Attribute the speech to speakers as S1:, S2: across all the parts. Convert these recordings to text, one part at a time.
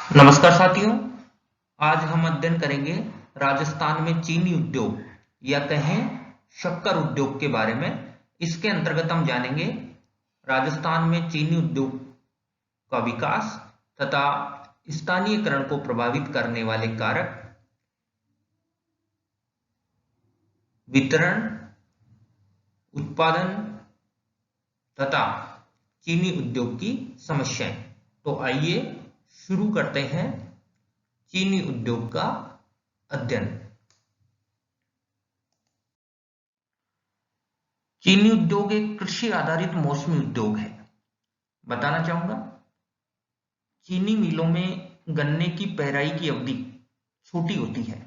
S1: नमस्कार साथियों। आज हम अध्ययन करेंगे राजस्थान में चीनी उद्योग या कहें शक्कर उद्योग के बारे में। इसके अंतर्गत हम जानेंगे राजस्थान में चीनी उद्योग का विकास तथा स्थानीयकरण को प्रभावित करने वाले कारक, वितरण, उत्पादन तथा चीनी उद्योग की समस्याएं। तो आइए शुरू करते हैं चीनी उद्योग का अध्ययन। चीनी उद्योग एक कृषि आधारित मौसमी उद्योग है। बताना चाहूंगा, चीनी मिलों में गन्ने की पेराई की अवधि छोटी होती है।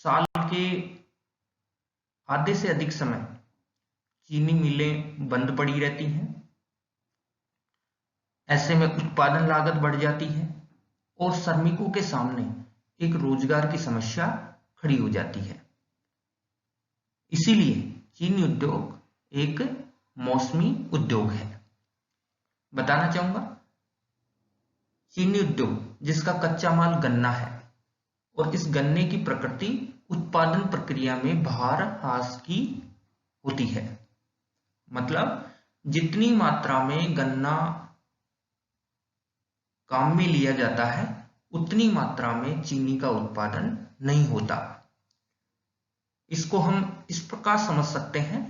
S1: साल के आधे से अधिक समय चीनी मिलें बंद पड़ी रहती हैं। ऐसे में उत्पादन लागत बढ़ जाती है और श्रमिकों के सामने एक रोजगार की समस्या खड़ी हो जाती है। इसीलिए चीनी उद्योग एक मौसमी उद्योग है। बताना चाहूंगा, चीनी उद्योग जिसका कच्चा माल गन्ना है और इस गन्ने की प्रकृति उत्पादन प्रक्रिया में भार ह्रास की होती है। मतलब जितनी मात्रा में गन्ना काम में लिया जाता है उतनी मात्रा में चीनी का उत्पादन नहीं होता। इसको हम इस प्रकार समझ सकते हैं,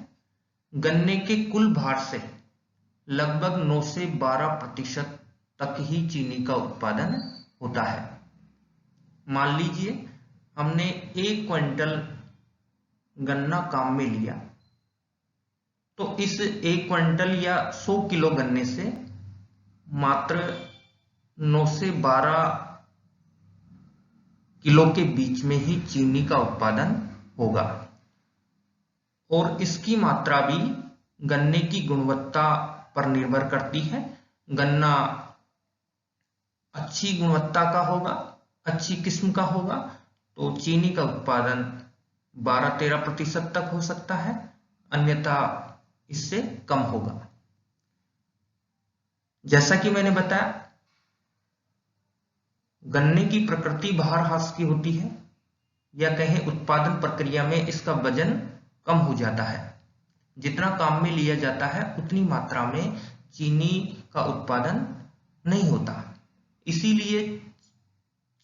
S1: गन्ने के कुल भार से लगभग 9 से 12% तक ही चीनी का उत्पादन होता है। मान लीजिए हमने 1 क्विंटल गन्ना काम में लिया, तो इस 1 क्विंटल या 100 किलो गन्ने से मात्र 9 से 12 किलो के बीच में ही चीनी का उत्पादन होगा और इसकी मात्रा भी गन्ने की गुणवत्ता पर निर्भर करती है। गन्ना अच्छी गुणवत्ता का होगा, अच्छी किस्म का होगा, तो चीनी का उत्पादन 12-13% तक हो सकता है, अन्यथा इससे कम होगा। जैसा कि मैंने बताया, गन्ने की प्रकृति भार ह्रास की होती है या कहें उत्पादन प्रक्रिया में इसका वजन कम हो जाता है। जितना काम में लिया जाता है उतनी मात्रा में चीनी का उत्पादन नहीं होता। इसीलिए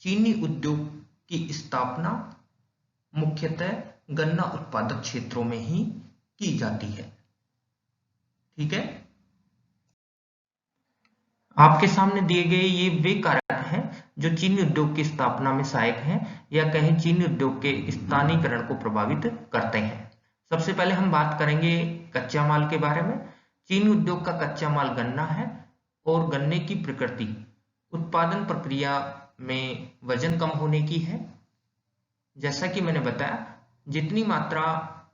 S1: चीनी उद्योग की स्थापना मुख्यतः गन्ना उत्पादक क्षेत्रों में ही की जाती है। ठीक है, आपके सामने दिए गए ये वे कारक हैं जो चीनी उद्योग की स्थापना में सहायक हैं या कहें चीनी उद्योग के स्थानीयकरण को प्रभावित करते हैं। सबसे पहले हम बात करेंगे कच्चा माल के बारे में। चीनी उद्योग का कच्चा माल गन्ना है और गन्ने की प्रकृति उत्पादन प्रक्रिया में वजन कम होने की है। जैसा कि मैंने बताया, जितनी मात्रा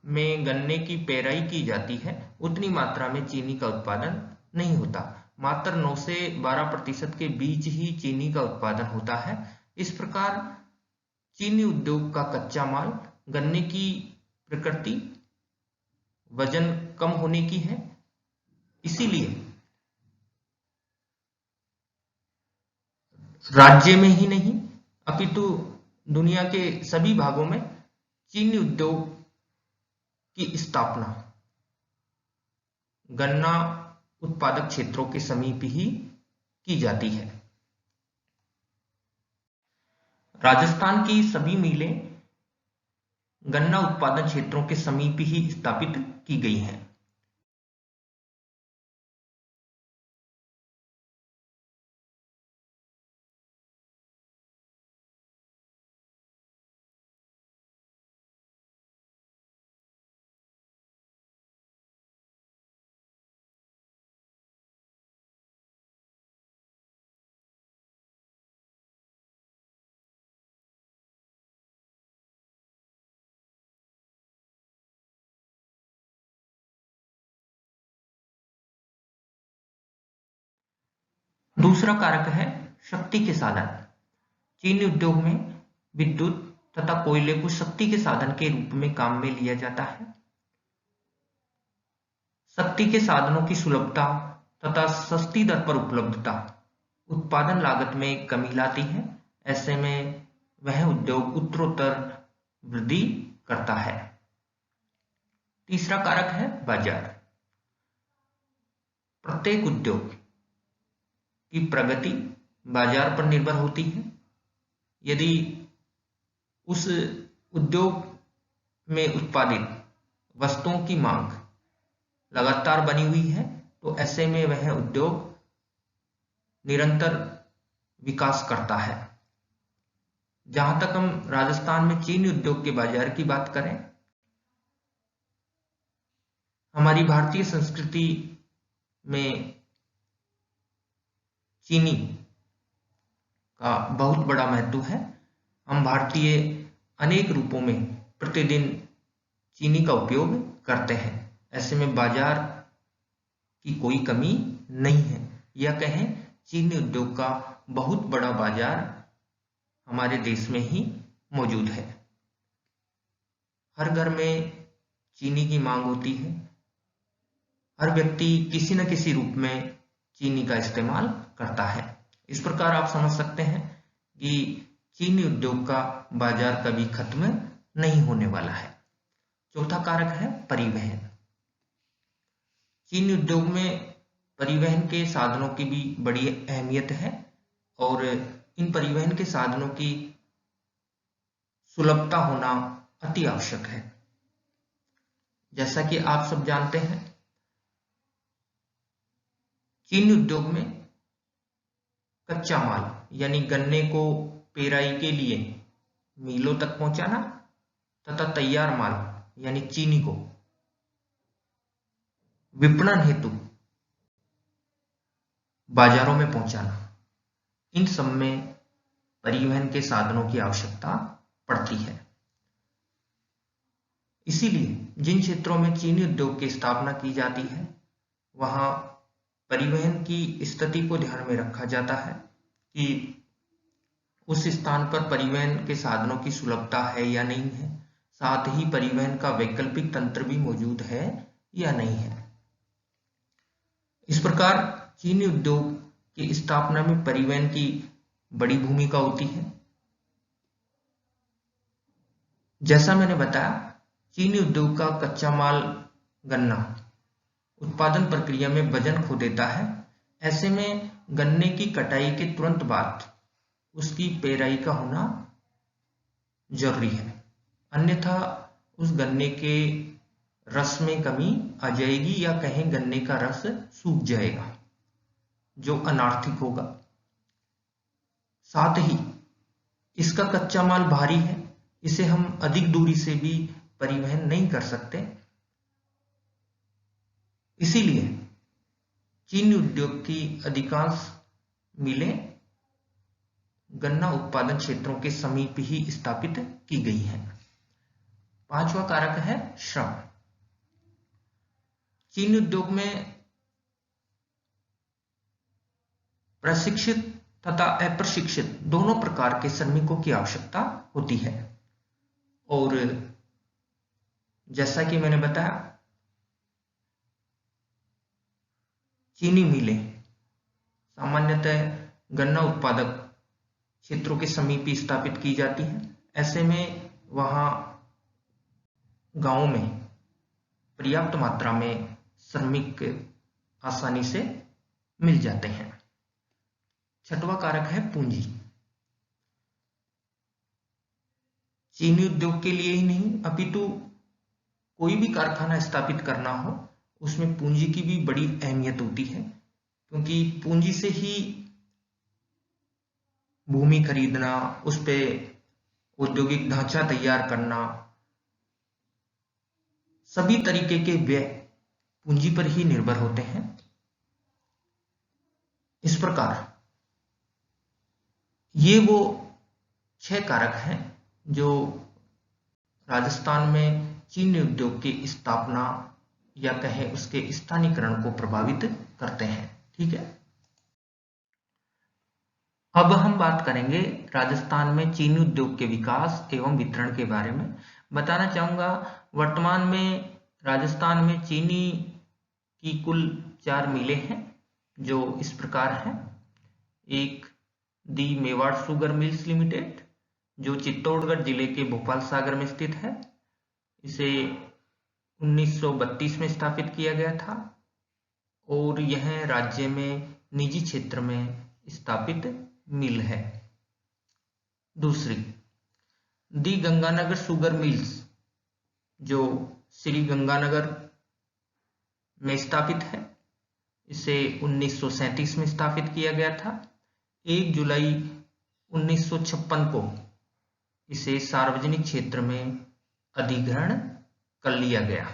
S1: में गन्ने की पेराई की जाती है उतनी मात्रा में चीनी का उत्पादन नहीं होता। मात्र 9 से 12% के बीच ही चीनी का उत्पादन होता है। इस प्रकार चीनी उद्योग का कच्चा माल गन्ने की प्रकृति वजन कम होने की है। इसीलिए राज्य में ही नहीं अपितु दुनिया के सभी भागों में चीनी उद्योग की स्थापना गन्ना उत्पादक क्षेत्रों के समीप ही की जाती है। राजस्थान की सभी मिलें गन्ना उत्पादन क्षेत्रों के समीप ही स्थापित की गई हैं। दूसरा कारक है शक्ति के साधन। चीनी उद्योग में विद्युत तथा कोयले को शक्ति के साधन के रूप में काम में लिया जाता है। शक्ति के साधनों की सुलभता तथा सस्ती दर पर उपलब्धता उत्पादन लागत में कमी लाती है। ऐसे में वह उद्योग उत्तरोत्तर वृद्धि करता है। तीसरा कारक है बाजार। प्रत्येक उद्योग की प्रगति बाजार पर निर्भर होती है। यदि उस उद्योग में उत्पादित वस्तुओं की मांग लगातार बनी हुई है तो ऐसे में वह उद्योग निरंतर विकास करता है। जहां तक हम राजस्थान में चीनी उद्योग के बाजार की बात करें, हमारी भारतीय संस्कृति में चीनी का बहुत बड़ा महत्व है। हम भारतीय अनेक रूपों में प्रतिदिन चीनी का उपयोग करते हैं। ऐसे में बाजार की कोई कमी नहीं है, या कहें चीनी उद्योग का बहुत बड़ा बाजार हमारे देश में ही मौजूद है। हर घर में चीनी की मांग होती है। हर व्यक्ति किसी न किसी रूप में चीनी का इस्तेमाल करता है। इस प्रकार आप समझ सकते हैं कि चीनी उद्योग का बाजार कभी खत्म नहीं होने वाला है। चौथा कारक है परिवहन। चीनी उद्योग में परिवहन के साधनों की भी बड़ी अहमियत है और इन परिवहन के साधनों की सुलभता होना अति आवश्यक है। जैसा कि आप सब जानते हैं, चीनी उद्योग में कच्चा माल यानी गन्ने को पेराई के लिए मिलों तक पहुंचाना तथा तैयार माल यानी चीनी को विपणन हेतु बाजारों में पहुंचाना, इन सब में परिवहन के साधनों की आवश्यकता पड़ती है। इसीलिए जिन क्षेत्रों में चीनी उद्योग की स्थापना की जाती है वहां परिवहन की स्थिति को ध्यान में रखा जाता है कि उस स्थान पर परिवहन के साधनों की सुलभता है या नहीं है, साथ ही परिवहन का वैकल्पिक तंत्र भी मौजूद है या नहीं है। इस प्रकार चीनी उद्योग की स्थापना में परिवहन की बड़ी भूमिका होती है। जैसा मैंने बताया, चीनी उद्योग का कच्चा माल गन्ना उत्पादन प्रक्रिया में वजन खो देता है। ऐसे में गन्ने की कटाई के तुरंत बाद उसकी पेराई का होना जरूरी है, अन्यथा उस गन्ने के रस में कमी आ जाएगी या कहें गन्ने का रस सूख जाएगा, जो अनार्थिक होगा। साथ ही इसका कच्चा माल भारी है, इसे हम अधिक दूरी से भी परिवहन नहीं कर सकते। इसीलिए चीनी उद्योग की अधिकांश मिलें गन्ना उत्पादन क्षेत्रों के समीप ही स्थापित की गई हैं। पांचवा कारक है श्रम। चीनी उद्योग में प्रशिक्षित तथा अप्रशिक्षित दोनों प्रकार के श्रमिकों की आवश्यकता होती है और जैसा कि मैंने बताया, चीनी मिलें सामान्यतः गन्ना उत्पादक क्षेत्रों के समीप ही स्थापित की जाती है। ऐसे में वहां गांवों में पर्याप्त मात्रा में श्रमिक आसानी से मिल जाते हैं। छठवां कारक है पूंजी। चीनी उद्योग के लिए ही नहीं अपितु कोई भी कारखाना स्थापित करना हो उसमें पूंजी की भी बड़ी अहमियत होती है, क्योंकि पूंजी से ही भूमि खरीदना, उस पे औद्योगिक ढांचा तैयार करना, सभी तरीके के व्यय पूंजी पर ही निर्भर होते हैं। इस प्रकार ये वो 6 कारक हैं जो राजस्थान में चीनी उद्योग की स्थापना या कहें उसके स्थानीयकरण को प्रभावित करते हैं। ठीक है, अब हम बात करेंगे राजस्थान में चीनी उद्योग के विकास एवं वितरण के बारे में। बताना चाहूंगा, वर्तमान में राजस्थान में चीनी की कुल 4 मिलें हैं जो इस प्रकार हैं। एक दी मेवाड़ शुगर मिल्स लिमिटेड जो चित्तौड़गढ़ जिले के भोपाल सागर में स्थित है। इसे 1932 में स्थापित किया गया था और यह राज्य में निजी क्षेत्र में स्थापित मिल है। दूसरी दी गंगानगर शुगर मिल्स जो श्री गंगानगर में स्थापित है। इसे 1937 में स्थापित किया गया था। 1 जुलाई 1956 को इसे सार्वजनिक क्षेत्र में अधिग्रहण कर लिया गया।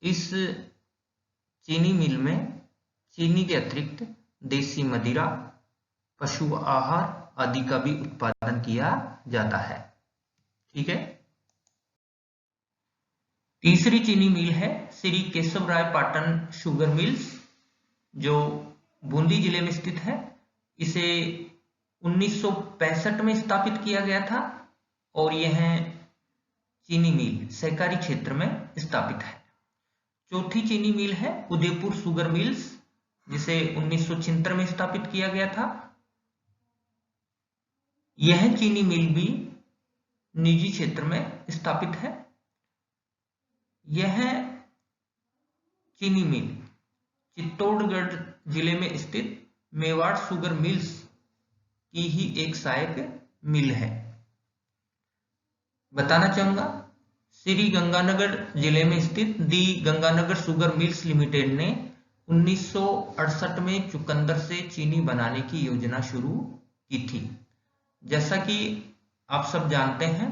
S1: इस चीनी मिल में चीनी के अतिरिक्त देसी मदिरा, पशु आहार आदि का भी उत्पादन किया जाता है। ठीक है। तीसरी चीनी मिल है श्री केशवराय पाटन शुगर मिल्स जो बूंदी जिले में स्थित है। इसे 1965 में स्थापित किया गया था और यह चीनी मिल सहकारी क्षेत्र में स्थापित है। चौथी चीनी मिल है उदयपुर शुगर मिल्स जिसे 1976 में स्थापित किया गया था। यह चीनी मिल भी निजी क्षेत्र में स्थापित है। यह चीनी मिल चित्तौड़गढ़ जिले में स्थित मेवाड़ शुगर मिल्स की ही एक सहायक मिल है। बताना चाहूंगा श्री गंगानगर जिले में स्थित दी गंगानगर शुगर मिल्स लिमिटेड ने 1968 में चुकंदर से चीनी बनाने की योजना शुरू की थी। जैसा कि आप सब जानते हैं,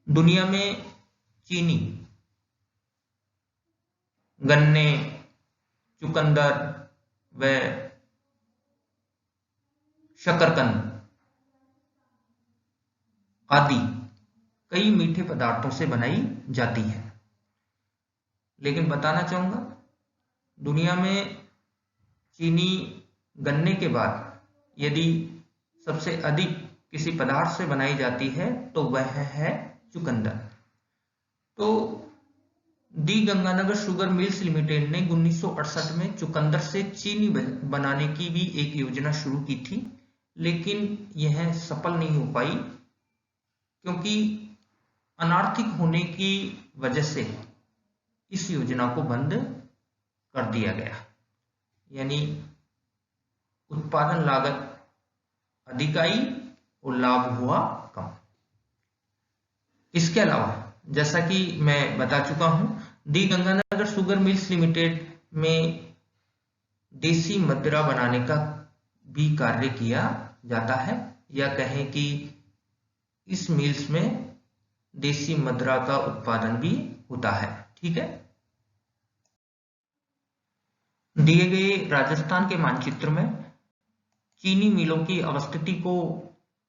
S1: दुनिया में चीनी, गन्ने, चुकंदर व शकरकंद आदि कई मीठे पदार्थों से बनाई जाती है। लेकिन बताना चाहूंगा दुनिया में चीनी गन्ने के बाद यदि सबसे अधिक किसी पदार्थ से बनाई जाती है तो वह है चुकंदर। तो दी गंगानगर शुगर मिल्स लिमिटेड ने 1968 में चुकंदर से चीनी बनाने की भी एक योजना शुरू की थी, लेकिन यह सफल नहीं हो पाई क्योंकि अनार्थिक होने की वजह से इस योजना को बंद कर दिया गया। यानी उत्पादन लागत अधिक आई और लाभ हुआ कम। इसके अलावा जैसा कि मैं बता चुका हूं, दी गंगानगर शुगर मिल्स लिमिटेड में देसी मदिरा बनाने का भी कार्य किया जाता है, या कहें कि इस मिल्स में देसी मदिरा का उत्पादन भी होता है। ठीक है। दिए गए राजस्थान के मानचित्र में चीनी मिलों की अवस्थिति को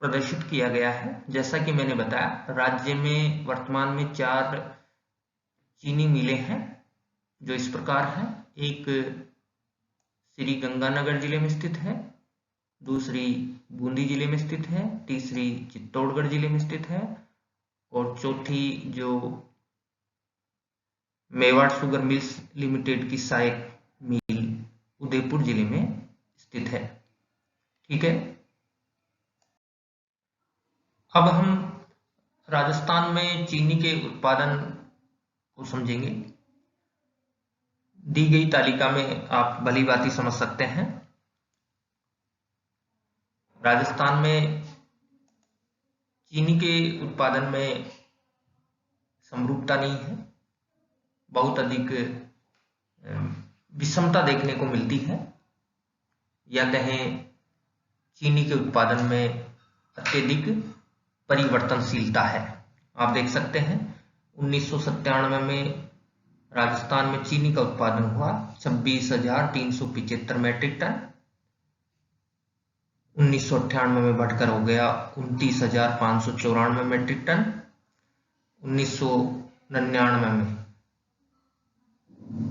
S1: प्रदर्शित किया गया है। जैसा कि मैंने बताया, राज्य में वर्तमान में 4 चीनी मिलें हैं जो इस प्रकार हैं। एक श्री गंगानगर जिले में स्थित है, दूसरी बूंदी जिले में स्थित है, तीसरी चित्तौड़गढ़ जिले में स्थित है और चौथी जो मेवाड़ शुगर मिल्स लिमिटेड की सहायक मिल उदयपुर जिले में स्थित है। ठीक है। अब हम राजस्थान में चीनी के उत्पादन को समझेंगे। दी गई तालिका में आप भली भांति समझ सकते हैं, राजस्थान में चीनी के उत्पादन में समरूपता नहीं है, बहुत अधिक विषमता देखने को मिलती है, या कहें चीनी के उत्पादन में अत्यधिक परिवर्तनशीलता है। आप देख सकते हैं 1997 में राजस्थान में चीनी का उत्पादन हुआ 26,375 मैट्रिक टन। 1998 में बढ़कर हो गया 29,594 मैट्रिक टन। 1999 में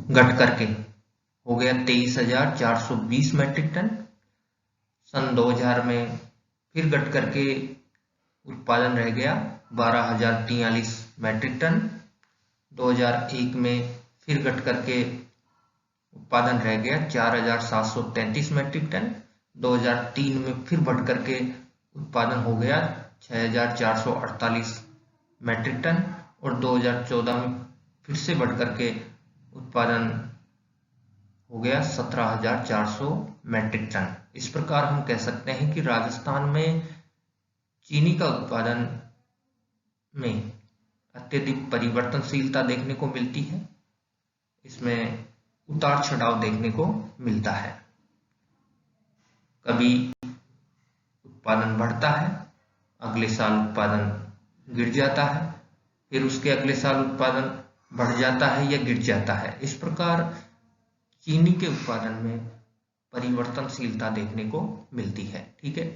S1: घट करके हो गया 23,420 मैट्रिक टन। सन 2000 में फिर घट करके उत्पादन रह गया 12,043 मैट्रिक टन। 2001 में फिर घट करके उत्पादन रह गया 4,733 मैट्रिक टन। 2003 में फिर बढ़ करके उत्पादन हो गया 6,448 मैट्रिक टन और 2014 में फिर से बढ़ करके उत्पादन हो गया 17,400 मैट्रिक टन। इस प्रकार हम कह सकते हैं कि राजस्थान में चीनी का उत्पादन में अत्यधिक परिवर्तनशीलता देखने को मिलती है। इसमें उतार चढ़ाव देखने को मिलता है। कभी उत्पादन बढ़ता है, अगले साल उत्पादन गिर जाता है, फिर उसके अगले साल उत्पादन बढ़ जाता है या गिर जाता है। इस प्रकार चीनी के उत्पादन में परिवर्तनशीलता देखने को मिलती है। ठीक है,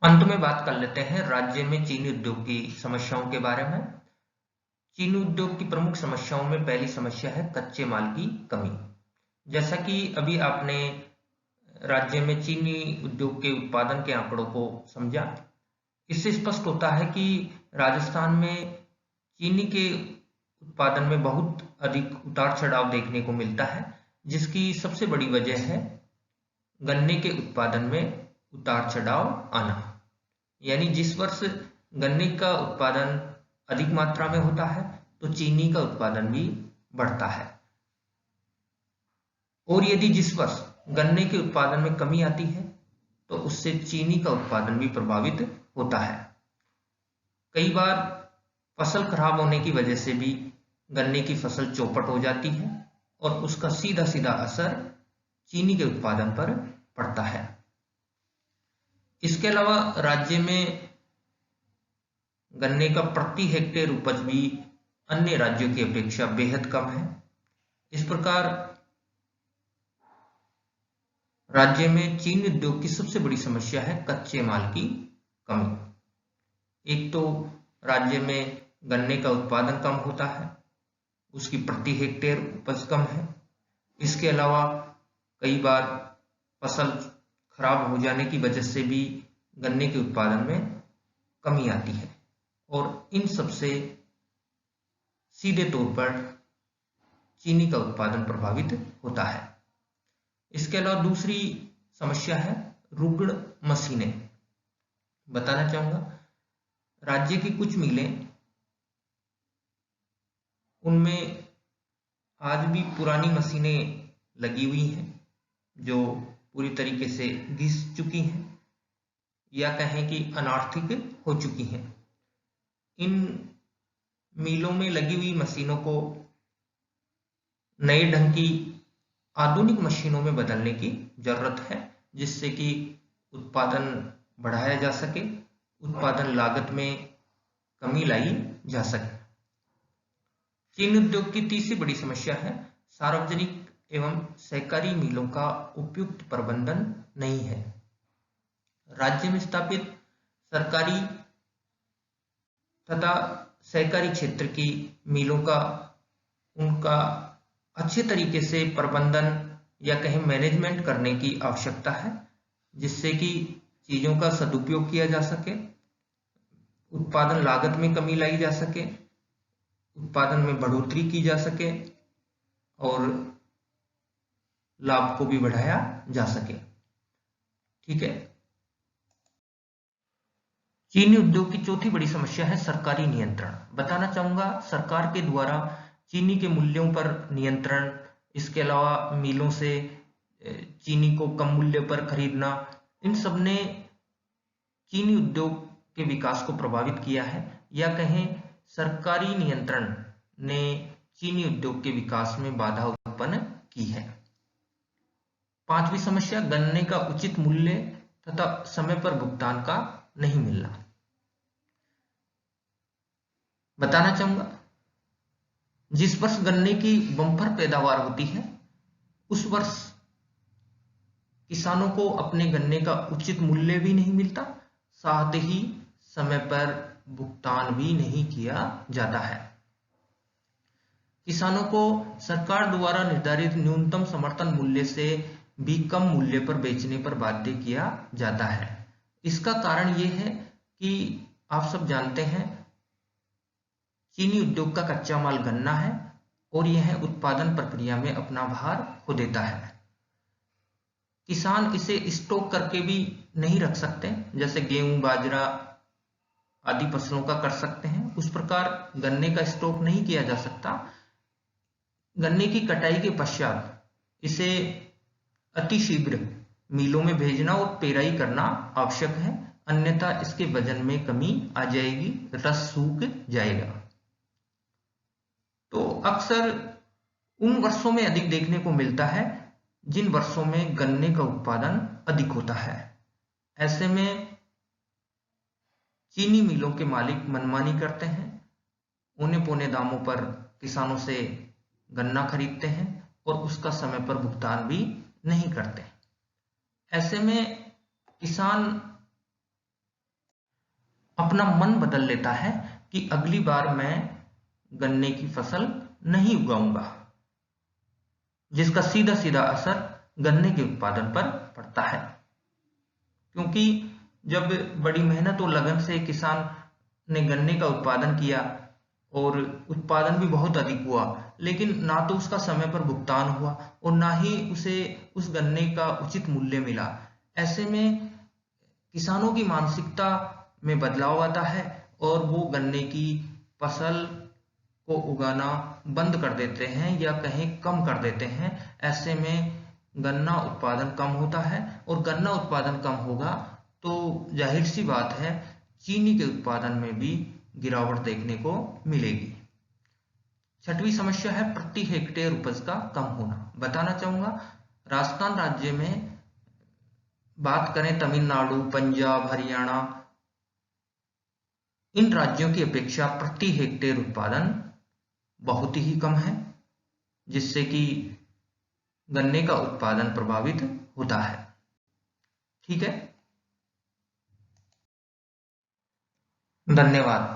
S1: अंत में बात कर लेते हैं राज्य में चीनी उद्योग की समस्याओं के बारे में। चीनी उद्योग की प्रमुख समस्याओं में पहली समस्या है कच्चे माल की कमी। जैसा कि अभी आपने राज्य में चीनी उद्योग के उत्पादन के आंकड़ों को समझा, इससे स्पष्ट होता है कि राजस्थान में चीनी के उत्पादन में बहुत अधिक उतार चढ़ाव देखने को मिलता है, जिसकी सबसे बड़ी वजह है गन्ने के उत्पादन में उतार चढ़ाव आना। यानी जिस वर्ष गन्ने का उत्पादन अधिक मात्रा में होता है तो चीनी का उत्पादन भी बढ़ता है, और यदि जिस वर्ष गन्ने के उत्पादन में कमी आती है तो उससे चीनी का उत्पादन भी प्रभावित होता है। कई बार फसल खराब होने की वजह से भी गन्ने की फसल चौपट हो जाती है और उसका सीधा सीधा असर चीनी के उत्पादन पर पड़ता है। इसके अलावा राज्य में गन्ने का प्रति हेक्टेयर उपज भी अन्य राज्यों की अपेक्षा बेहद कम है। इस प्रकार राज्य में चीनी उद्योग की सबसे बड़ी समस्या है कच्चे माल की कमी। एक तो राज्य में गन्ने का उत्पादन कम होता है, उसकी प्रति हेक्टेयर उपज कम है। इसके अलावा कई बार फसल खराब हो जाने की वजह से भी गन्ने के उत्पादन में कमी आती है, और इन सबसे सीधे तौर पर चीनी का उत्पादन प्रभावित होता है। इसके अलावा दूसरी समस्या है रुग्ण मशीनें। बताना चाहूंगा, राज्य की कुछ मिलें उनमें आज भी पुरानी मशीनें लगी हुई हैं जो पूरी तरीके से घिस चुकी हैं या कहें कि अनार्थिक हो चुकी हैं। इन मिलों में लगी हुई मशीनों को नए ढंग की आधुनिक मशीनों में बदलने की जरूरत है, जिससे कि उत्पादन बढ़ाया जा सके, उत्पादन लागत में कमी लाई जा सके। चीनी उद्योग की तीसरी बड़ी समस्या है सार्वजनिक एवं सहकारी मिलों का उपयुक्त प्रबंधन नहीं है। राज्य में स्थापित सरकारी तथा सहकारी क्षेत्र की मिलों का उनका अच्छे तरीके से प्रबंधन या कहीं मैनेजमेंट करने की आवश्यकता है, जिससे कि चीजों का सदुपयोग किया जा सके, उत्पादन लागत में कमी लाई जा सके, उत्पादन में बढ़ोतरी की जा सके और लाभ को भी बढ़ाया जा सके। ठीक है, चीनी उद्योग की चौथी बड़ी समस्या है सरकारी नियंत्रण। बताना चाहूंगा, सरकार के द्वारा चीनी के मूल्यों पर नियंत्रण, इसके अलावा मिलों से चीनी को कम मूल्य पर खरीदना, इन सब ने चीनी उद्योग के विकास को प्रभावित किया है, या कहें सरकारी नियंत्रण ने चीनी उद्योग के विकास में बाधा उत्पन्न की है। पांचवी समस्या गन्ने का उचित मूल्य तथा समय पर भुगतान का नहीं मिलना। बताना चाहूंगा, जिस वर्ष गन्ने की बम्पर पैदावार होती है उस वर्ष किसानों को अपने गन्ने का उचित मूल्य भी नहीं मिलता, साथ ही समय पर भुगतान भी नहीं किया जाता है। किसानों को सरकार द्वारा निर्धारित न्यूनतम समर्थन मूल्य से भी कम मूल्य पर बेचने पर बाध्य किया जाता है। इसका कारण यह है कि आप सब जानते हैं चीनी उद्योग का कच्चा माल गन्ना है और यह उत्पादन प्रक्रिया में अपना भार खो देता है। किसान इसे स्टॉक करके भी नहीं रख सकते, जैसे गेहूं, बाजरा आदि फसलों का कर सकते हैं, उस प्रकार गन्ने का स्टॉक नहीं किया जा सकता। गन्ने की कटाई के पश्चात इसे अतिशीघ्र मिलों में भेजना और पेराई करना आवश्यक है, अन्यथा इसके वजन में कमी आ जाएगी, रस सूख जाएगा। तो अक्सर उन वर्षों में अधिक देखने को मिलता है जिन वर्षों में गन्ने का उत्पादन अधिक होता है। ऐसे में चीनी मिलों के मालिक मनमानी करते हैं, औने पौने दामों पर किसानों से गन्ना खरीदते हैं और उसका समय पर भुगतान भी नहीं करते। ऐसे में किसान अपना मन बदल लेता है कि अगली बार मैं गन्ने की फसल नहीं उगाऊंगा, जिसका सीधा सीधा असर गन्ने के उत्पादन पर पड़ता है। क्योंकि जब बड़ी मेहनत और लगन से किसान ने गन्ने का उत्पादन किया और उत्पादन भी बहुत अधिक हुआ, लेकिन ना तो उसका समय पर भुगतान हुआ और ना ही उसे उस गन्ने का उचित मूल्य मिला। ऐसे में किसानों की मानसिकता में बदलाव आता है और वो गन्ने की फसल को उगाना बंद कर देते हैं या कहीं कम कर देते हैं। ऐसे में गन्ना उत्पादन कम होता है और गन्ना उत्पादन कम होगा तो जाहिर सी बात है चीनी के उत्पादन में भी गिरावट देखने को मिलेगी। छठवीं समस्या है प्रति हेक्टेयर उपज का कम होना। बताना चाहूंगा, राजस्थान राज्य में बात करें तमिलनाडु, पंजाब, हरियाणा, इन राज्यों की अपेक्षा प्रति हेक्टेयर उत्पादन बहुत ही कम है, जिससे कि गन्ने का उत्पादन प्रभावित होता है। ठीक है, धन्यवाद।